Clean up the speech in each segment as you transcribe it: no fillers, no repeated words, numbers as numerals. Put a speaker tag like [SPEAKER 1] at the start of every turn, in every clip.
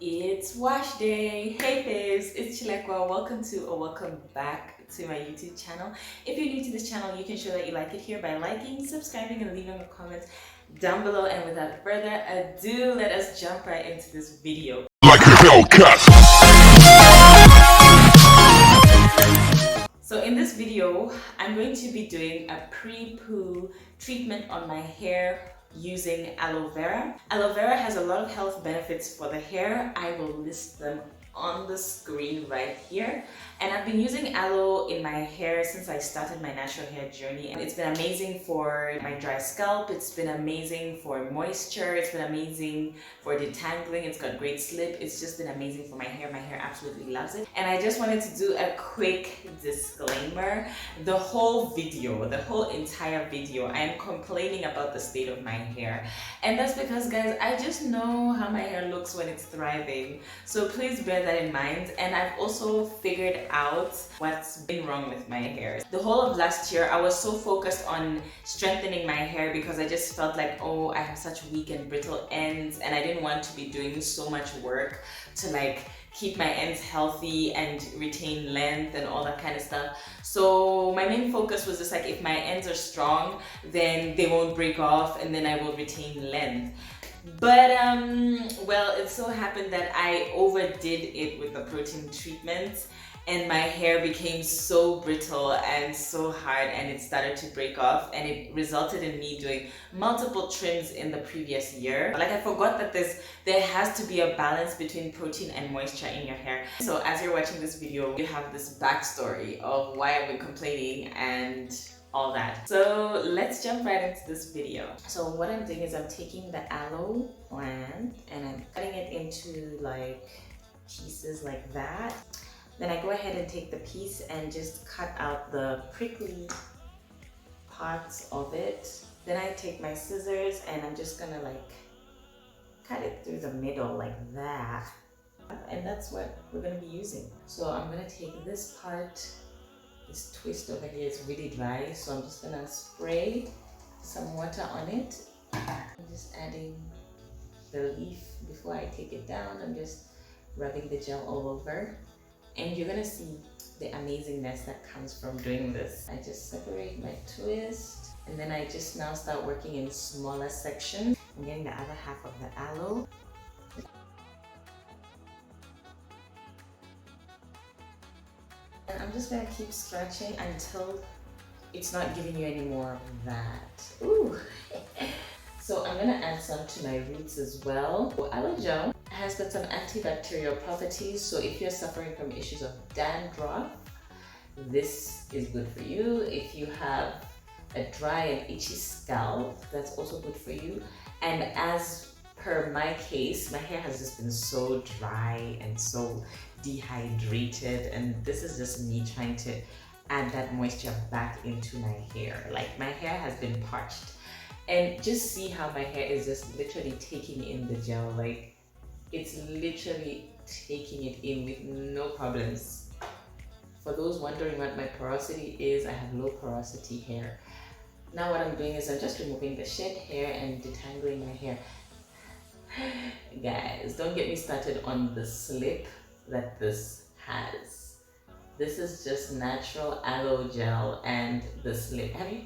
[SPEAKER 1] It's wash day. Hey Faves, it's Chilekwa. Welcome to or welcome back to my YouTube channel. If you're new to this channel, you can show that you like it here by liking, subscribing, and leaving a comment down below. And without further ado, let us jump right into this video.
[SPEAKER 2] Like a Hellcat.
[SPEAKER 1] So in this video, I'm going to be doing a pre-poo treatment on my hair using aloe vera. Aloe vera has a lot of health benefits for the hair. I will list them on the screen right here. And I've been using aloe in my hair since I started my natural hair journey. And it's been amazing for my dry scalp. It's been amazing for moisture. It's been amazing for detangling. It's got great slip. It's just been amazing for my hair. My hair absolutely loves it. And I just wanted to do a quick disclaimer. The whole entire video, I am complaining about the state of my hair. And that's because, guys, I just know how my hair looks when it's thriving. So please bear that in mind. And I've also figured out what's been wrong with my hair. The whole of last year, I was so focused on strengthening my hair because I just felt like, oh, I have such weak and brittle ends and I didn't want to be doing so much work to like keep my ends healthy and retain length and all that kind of stuff. So my main focus was just like, if my ends are strong, then they won't break off and then I will retain length. But well, it so happened that I overdid it with the protein treatment and my hair became so brittle and so hard and it started to break off, and it resulted in me doing multiple trims in the previous year. Like, I forgot that there has to be a balance between protein and moisture in your hair. So as you're watching this video, you have this backstory of why I've been complaining and all that. So let's jump right into this video. So what I'm doing is I'm taking the aloe plant and I'm cutting it into like pieces like that. Then I go ahead and take the piece and just cut out the prickly parts of it. Then I take my scissors and I'm just gonna like cut it through the middle like that. And that's what we're gonna be using. So I'm gonna take this part. This twist over here is really dry, so I'm just gonna spray some water on it. I'm just adding the leaf before I take it down. I'm just rubbing the gel all over. And you're gonna see the amazingness that comes from doing this. I just separate my twist and then I just now start working in smaller sections. I'm getting the other half of the aloe. And I'm just gonna keep scratching until it's not giving you any more of that. Ooh. So I'm gonna add some to my roots as well. Aloe gel has got some antibacterial properties, so if you're suffering from issues of dandruff, this is good for you. If you have a dry and itchy scalp, that's also good for you. And as per my case, my hair has just been so dry and so dehydrated, and this is just me trying to add that moisture back into my hair. Like, my hair has been parched, and just see how my hair is just literally taking in the gel. Like, it's literally taking it in with no problems. For those wondering what my porosity is, I have low porosity hair. Now what I'm doing is I'm just removing the shed hair and detangling my hair. Guys, don't get me started on the slip that this has. This is just natural aloe gel and the slip. Have you?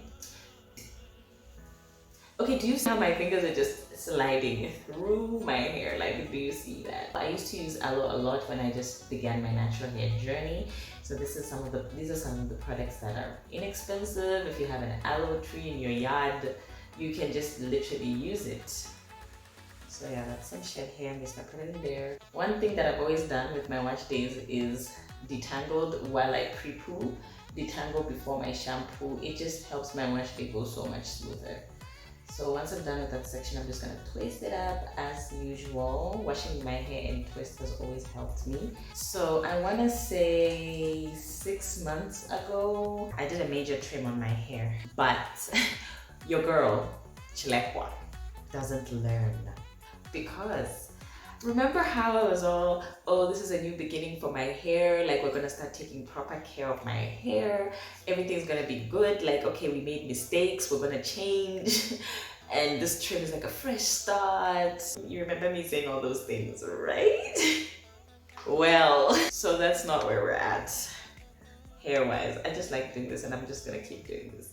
[SPEAKER 1] Okay, do you see how my fingers are just sliding through my hair? Like, do you see that? I used to use aloe a lot when I just began my natural hair journey. So these are some of the products that are inexpensive. If you have an aloe tree in your yard, you can just literally use it. So yeah, that's some shed hair. I'm just gonna put it in there. One thing that I've always done with my wash days is detangled while I pre-poo. Detangle before my shampoo. It just helps my wash day go so much smoother. So once I'm done with that section, I'm just gonna twist it up as usual. Washing my hair in twist has always helped me. So I wanna say 6 months ago, I did a major trim on my hair, but your girl, Chilekwa, doesn't learn. Because remember how I was all, oh, this is a new beginning for my hair, like, we're gonna start taking proper care of my hair, everything's gonna be good, like, okay, we made mistakes, we're gonna change. and this trim is like a fresh start. You remember me saying all those things, right? Well, so that's not where we're at hair-wise. I just like doing this and I'm just gonna keep doing this.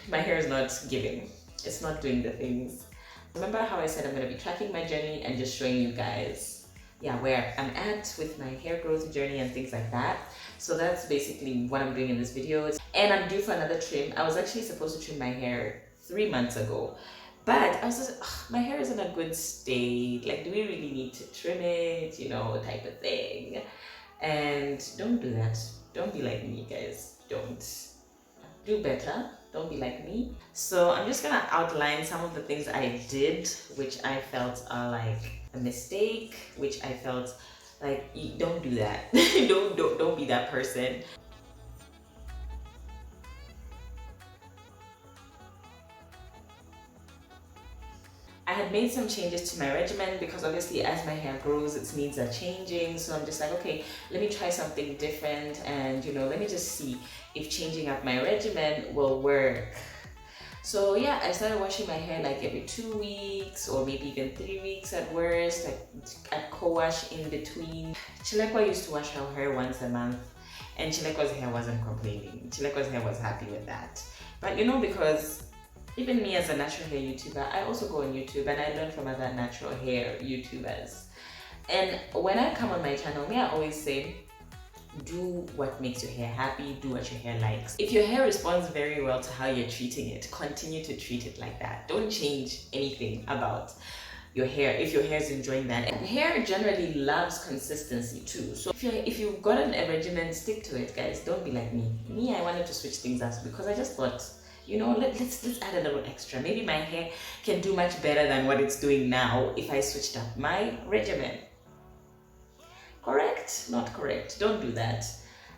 [SPEAKER 1] My hair is not giving. It's not doing the things. Remember how I said I'm gonna be tracking my journey and just showing you guys, yeah, where I'm at with my hair growth journey and things like that. So that's basically what I'm doing in this video. And I'm due for another trim. I was actually supposed to trim my hair 3 months ago, but I was just, ugh, my hair is in a good state. Like, do we really need to trim it? You know, type of thing. And don't do that. Don't be like me, guys. Don't. Do better. Don't be like me. So I'm just gonna outline some of the things I did, which I felt are like a mistake, which I felt like, don't do that. don't be that person. I had made some changes to my regimen because obviously as my hair grows, its needs are changing. So I'm just like, okay, let me try something different and, you know, let me just see if changing up my regimen will work. So yeah, I started washing my hair like every 2 weeks or maybe even 3 weeks at worst. I'd co-wash in between. Chilekwa used to wash her hair once a month and Chilekwa's hair wasn't complaining. Chilekwa's hair was happy with that. But you know, because even me as a natural hair YouTuber, I also go on YouTube and I learn from other natural hair YouTubers. And when I come on my channel, I always say, do what makes your hair happy, do what your hair likes. If your hair responds very well to how you're treating it, continue to treat it like that. Don't change anything about your hair if your hair is enjoying that. And hair generally loves consistency too. So if you've gotten a regimen, stick to it, guys. Don't be like me. I wanted to switch things up because I just thought, you know, let's add a little extra. Maybe my hair can do much better than what it's doing now if I switched up my regimen. Correct? Not correct. Don't do that.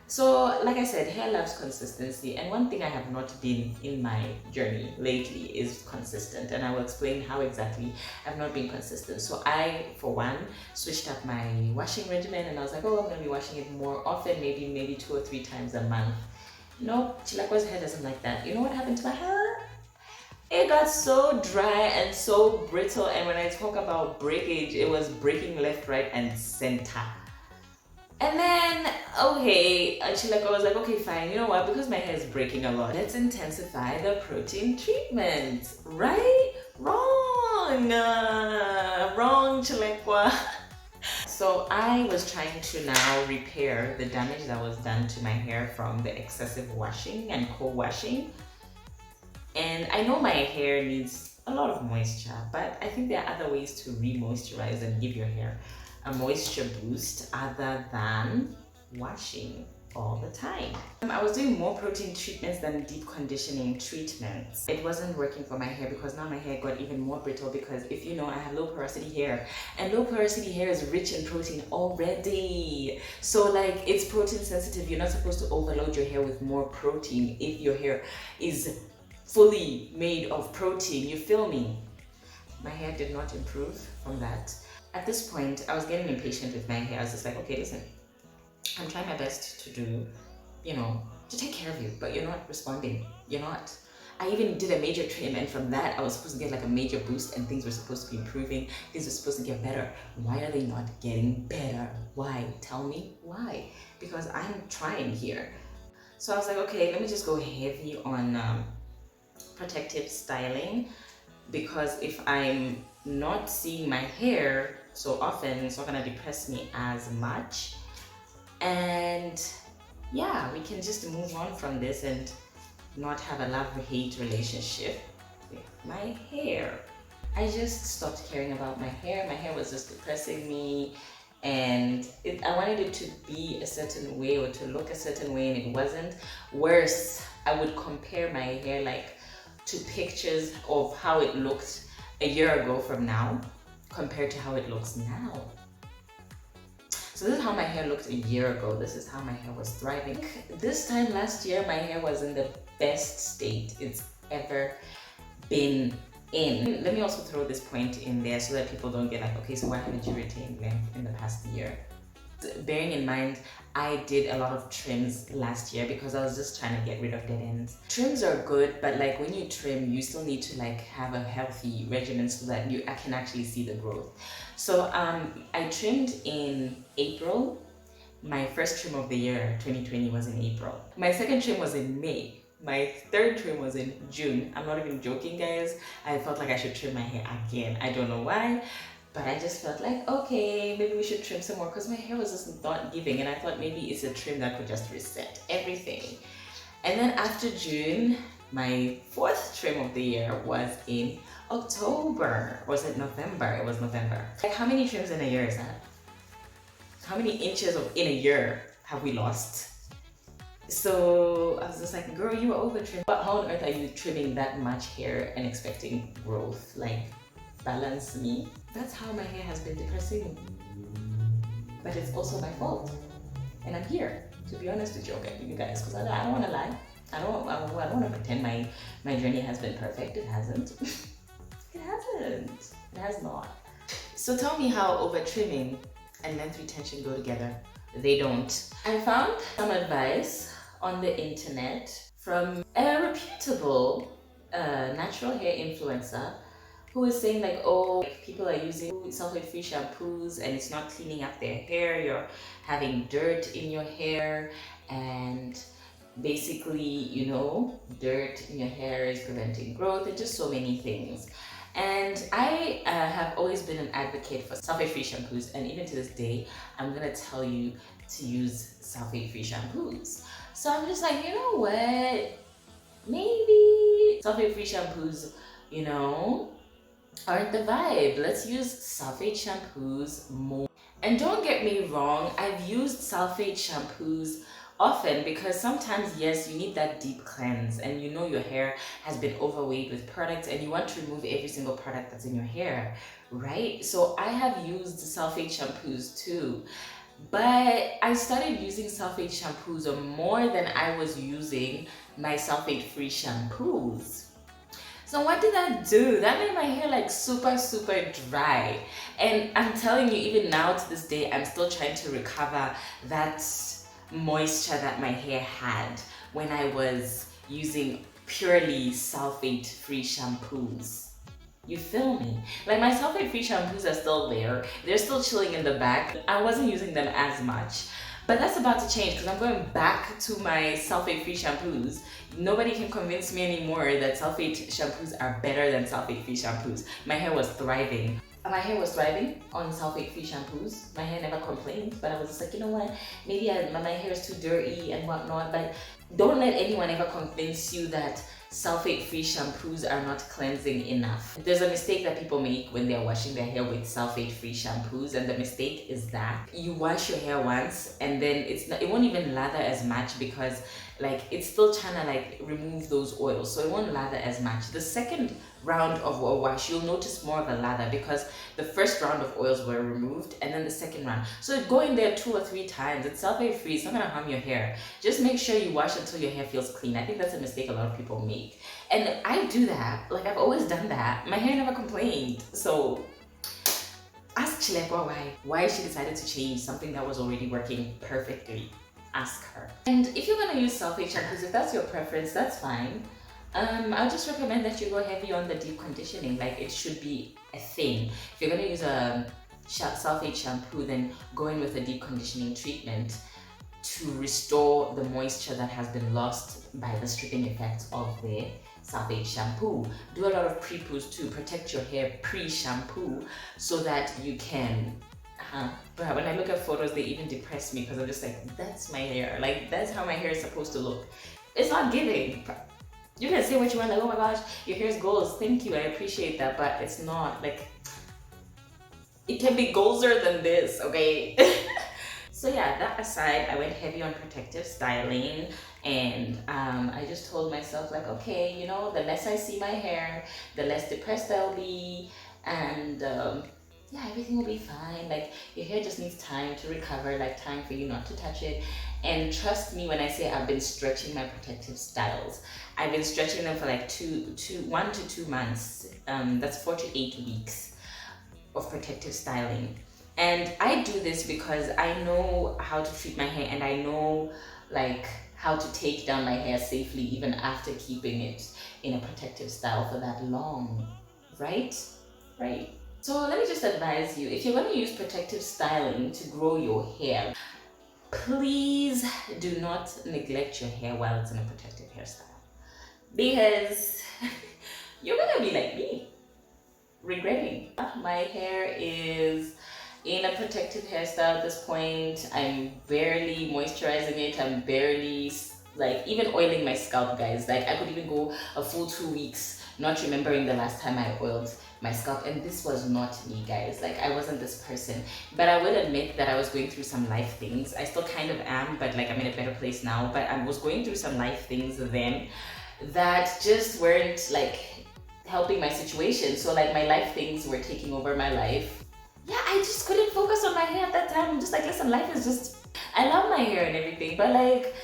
[SPEAKER 1] So, like I said, hair loves consistency, and one thing I have not been in my journey lately is consistent, and I will explain how exactly I've not been consistent. So I, for one, switched up my washing regimen, and I was like, oh, I'm going to be washing it more often, maybe 2 or 3 times a month. Nope, Chilekwa's hair doesn't like that. You know what happened to my hair? It got so dry and so brittle, and when I talk about breakage, it was breaking left, right, and center. And then, okay, Chilekwa was like, okay, fine, you know what, because my hair is breaking a lot, let's intensify the protein treatment. Right? Wrong! Wrong, Chilekwa. So I was trying to now repair the damage that was done to my hair from the excessive washing and co-washing. And I know my hair needs a lot of moisture, but I think there are other ways to re-moisturize and give your hair a moisture boost other than washing all the time. I was doing more protein treatments than deep conditioning treatments. It wasn't working for my hair because now my hair got even more brittle because if you know, I have low porosity hair and low porosity hair is rich in protein already. So like it's protein sensitive. You're not supposed to overload your hair with more protein if your hair is fully made of protein. You feel me? My hair did not improve from that. At this point, I was getting impatient with my hair. I was just like, okay, listen, I'm trying my best to do, you know, to take care of you, but you're not responding. You're not. I even did a major trim, and from that, I was supposed to get like a major boost, and things were supposed to be improving. Things were supposed to get better. Why are they not getting better? Why? Tell me why. Because I'm trying here. So I was like, okay, let me just go heavy on protective styling, because if I'm not seeing my hair so often, it's not gonna depress me as much. And yeah, we can just move on from this and not have a love-hate relationship with my hair. I just stopped caring about my hair. My hair was just depressing me, and I wanted it to be a certain way or to look a certain way, and it wasn't. Worse, I would compare my hair like to pictures of how it looked a year ago from now compared to how it looks now. So this is how my hair looked a year ago. This is how my hair was thriving. This time last year, my hair was in the best state it's ever been in. Let me also throw this point in there so that people don't get like, okay, so why haven't you retained length in the past year? Bearing in mind, I did a lot of trims last year because I was just trying to get rid of dead ends. Trims are good, but like when you trim, you still need to like have a healthy regimen so that I can actually see the growth. So I trimmed in April. My first trim of the year, 2020, was in April. My second trim was in May. My third trim was in June. I'm not even joking, guys. I felt like I should trim my hair again. I don't know why, but I just felt like, okay, maybe we should trim some more because my hair was just not giving, and I thought maybe it's a trim that could just reset everything. And then after June, my fourth trim of the year was in October. Was it November? It was November. Like, how many trims in a year is that? How many inches in a year have we lost? So I was just like, girl, you were over trimmed. But how on earth are you trimming that much hair and expecting growth? Like, balance me. That's how my hair has been depressing. But it's also my fault. And I'm here to be honest with you, okay, you guys, because I don't want to lie. I don't want to pretend my journey has been perfect. It hasn't. It hasn't. It has not. So tell me how over trimming and length retention go together. They don't. I found some advice on the internet from a reputable natural hair influencer who is saying like, oh, people are using sulfate-free shampoos and it's not cleaning up their hair, you're having dirt in your hair, and basically, you know, dirt in your hair is preventing growth, and just so many things. And I have always been an advocate for sulfate-free shampoos, and even to this day, I'm gonna tell you to use sulfate-free shampoos. So I'm just like, you know what? Maybe sulfate-free shampoos, you know, aren't the vibe. Let's use sulfate shampoos more. And don't get me wrong, I've used sulfate shampoos often because sometimes, yes, you need that deep cleanse and you know your hair has been overweight with products and you want to remove every single product that's in your hair, right? So I have used sulfate shampoos too, but I started using sulfate shampoos more than I was using my sulfate-free shampoos. So what did that do? That made my hair like super dry. And I'm telling you, even now to this day, I'm still trying to recover that moisture that my hair had when I was using purely sulfate-free shampoos. You feel me? Like, my sulfate-free shampoos are still there. They're still chilling in the back. I wasn't using them as much. But that's about to change because I'm going back to my sulfate-free shampoos. Nobody can convince me anymore that sulfate shampoos are better than sulfate-free shampoos. My hair was thriving. My hair was thriving on sulfate-free shampoos. My hair never complained, but I was just like, you know what? Maybe my hair is too dirty and whatnot, but don't let anyone ever convince you that sulfate-free shampoos are not cleansing enough. There's a mistake that people make when they're washing their hair with sulfate-free shampoos, and the mistake is that you wash your hair once and then it won't even lather as much because like it's still trying to like remove those oils, so it won't lather as much. The second round of a wash, you'll notice more of a lather because the first round of oils were removed and then the second round. So go in there 2 or 3 times. It's sulfate-free, it's not gonna harm your hair. Just make sure you wash until your hair feels clean. I think that's a mistake a lot of people make. And I do that, like I've always done that. My hair never complained. So ask Chilekwa why she decided to change something that was already working perfectly. Ask her. And if you're gonna use sulfate shampoos, if that's your preference, that's fine. I'll just recommend that you go heavy on the deep conditioning. Like, it should be a thing. If you're gonna use a sulfate shampoo, then go in with a deep conditioning treatment to restore the moisture that has been lost by the stripping effects of the sulfate shampoo. Do a lot of pre-poos too. Protect your hair pre-shampoo so that you can but when I look at photos, they even depress me because I'm just like, that's my hair. Like, that's how my hair is supposed to look. It's not giving. You can say what you want, like, oh my gosh, your hair's goals. Thank you, I appreciate that, but it's not. Like, it can be golder than this, okay? So yeah, that aside, I went heavy on protective styling, and I just told myself like, okay, you know, the less I see my hair, the less depressed I'll be, and yeah, everything will be fine. Like, your hair just needs time to recover, like time for you not to touch it. And trust me when I say I've been stretching my protective styles. I've been stretching them for like 1 to 2 months. That's 4 to 8 weeks of protective styling. And I do this because I know how to treat my hair, and I know like how to take down my hair safely even after keeping it in a protective style for that long, right? Right. So let me just advise you, if you're going to use protective styling to grow your hair, please do not neglect your hair while it's in a protective hairstyle, because you're gonna be like me, regretting. My hair is in a protective hairstyle at this point. I'm barely moisturizing it. I'm barely like even oiling my scalp, guys. Like I could even go a full 2 weeks not remembering the last time I oiled my scalp, and this was not me, guys. Like I wasn't this person. But I would admit that I was going through some life things. I still kind of am, but like I'm in a better place now. But I was going through some life things then that just weren't like helping my situation. So like my life things were taking over my life. Yeah, I just couldn't focus on my hair at that time. I'm just like, listen, life is just, I love my hair and everything, but like,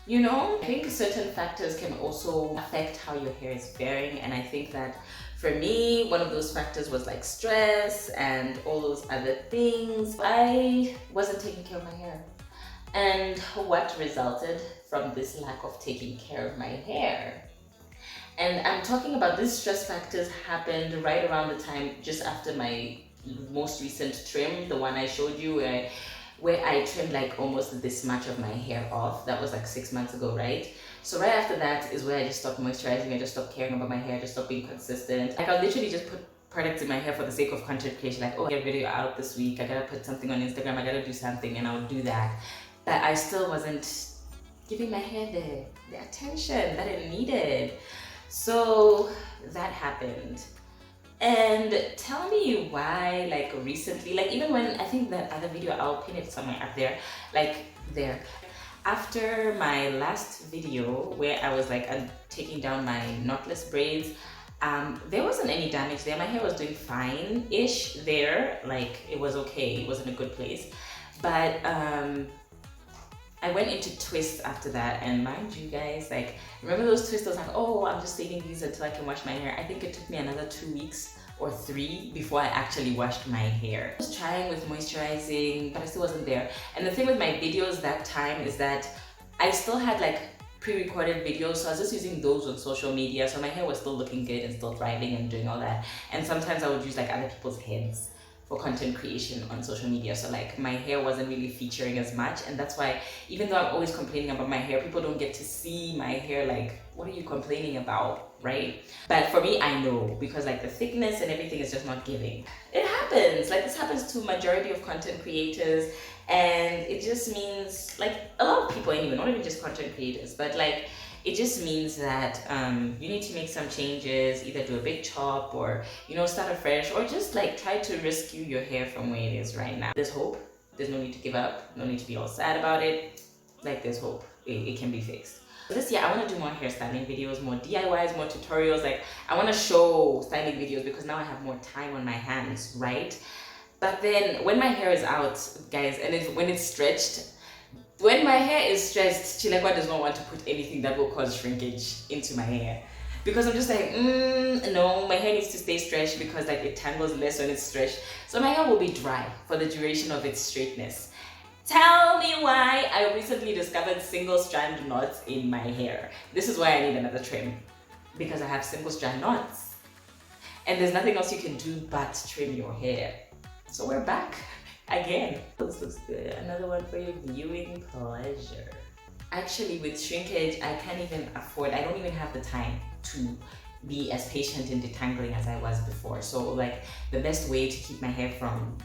[SPEAKER 1] you know, I think certain factors can also affect how your hair is bearing. And I think that for me, one of those factors was like stress and all those other things. I wasn't taking care of my hair. And what resulted from this lack of taking care of my hair? And I'm talking about these stress factors happened right around the time just after my most recent trim, the one I showed you where I trimmed like almost this much of my hair off. That was like 6 months ago, right? So right after that is where I just stopped moisturizing. I just stopped caring about my hair. I just stopped being consistent. Like I'll literally just put products in my hair for the sake of content creation. Like, oh, I get a video out this week. I gotta put something on Instagram. I gotta do something, and I'll do that. But I still wasn't giving my hair the attention that it needed. So that happened. And tell me why, like recently, like even when I think that other video, I'll pin it somewhere up there, like there. After my last video where I was like taking down my knotless braids, there wasn't any damage there. My hair was doing fine-ish there, like it was okay. It was in a good place. But I went into twists after that, and mind you guys, like, remember those twists? I was like, oh, I'm just saving these until I can wash my hair. I think it took me another 2 weeks or 3 before I actually washed my hair. I was trying with moisturizing, but I still wasn't there. And the thing with my videos that time is that I still had like pre-recorded videos, so I was just using those on social media, so my hair was still looking good and still thriving and doing all that. And sometimes I would use like other people's heads for content creation on social media, so like my hair wasn't really featuring as much. And that's why, even though I'm always complaining about my hair, people don't get to see my hair. Like, what are you complaining about, right? But for me, I know, because like the thickness and everything is just not giving. It happens, like this happens to majority of content creators, and it just means like a lot of people anyway, not even just content creators, but like it just means that you need to make some changes, either do a big chop or, you know, start afresh, or just like try to rescue your hair from where it is right now. There's hope. There's no need to give up. No need to be all sad about it. Like there's hope. It can be fixed. This year I want to do more hairstyling videos, more DIYs, more tutorials. Like I want to show styling videos because now I have more time on my hands, right? But then when my hair is out, guys, and when it's stretched, when my hair is stressed, Chilekwa does not want to put anything that will cause shrinkage into my hair. Because I'm just like, no, my hair needs to stay stretched because like it tangles less when it's stretched. So my hair will be dry for the duration of its straightness. Tell me why I recently discovered single strand knots in my hair. This is why I need another trim. Because I have single strand knots. And there's nothing else you can do but trim your hair. So we're back. Again, this looks good. Another one for your viewing pleasure. Actually, with shrinkage, I can't even afford, I don't even have the time to be as patient in detangling as I was before. So like the best way to keep my hair from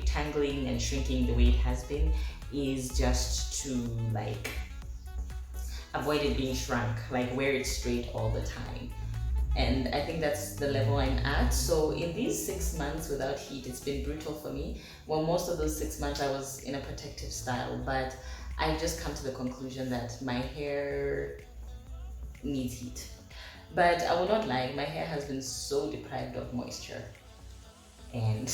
[SPEAKER 1] tangling and shrinking the way it has been is just to like avoid it being shrunk, like wear it straight all the time. And I think that's the level I'm at. So in these 6 months without heat, it's been brutal for me. Well, most of those 6 months I was in a protective style, but I've just come to the conclusion that my hair needs heat. But I will not lie, my hair has been so deprived of moisture. And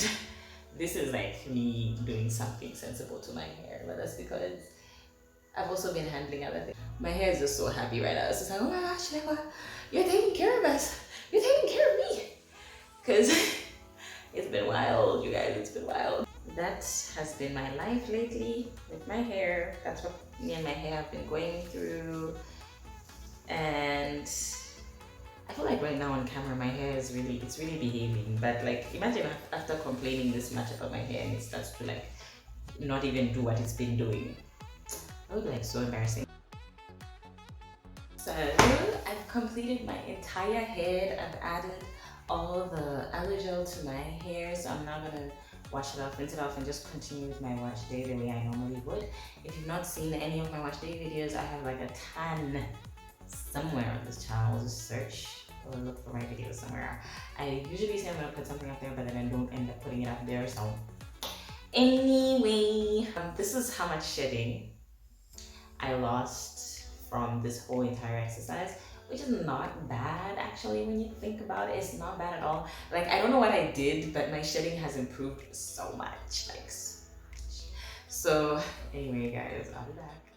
[SPEAKER 1] this is like me doing something sensible to my hair, but that's because I've also been handling other things. My hair is just so happy right now. It's just like, oh my gosh, Chilekwa, you're taking care of us. You're taking care of me. Because It's been wild, you guys, it's been wild. That has been my life lately with my hair. That's what me and my hair have been going through. And I feel like right now on camera my hair is really, it's really behaving. But like, imagine after complaining this much about my hair and it starts to like not even do what it's been doing. That would be like so embarrassing. So I've completed my entire head. I've added all the aloe gel to my hair, so I'm now gonna wash it off, rinse it off, and just continue with my wash day the way I normally would. If you've not seen any of my wash day videos, I have like a ton somewhere on this channel. Just search or look for my videos somewhere. I usually say I'm gonna put something up there, but then I don't end up putting it up there. So anyway, this is how much shedding I lost from this whole entire exercise, which is not bad actually when you think about it. It's not bad at all. Like, I don't know what I did, but my shedding has improved so much, like so much. So anyway guys, I'll be back.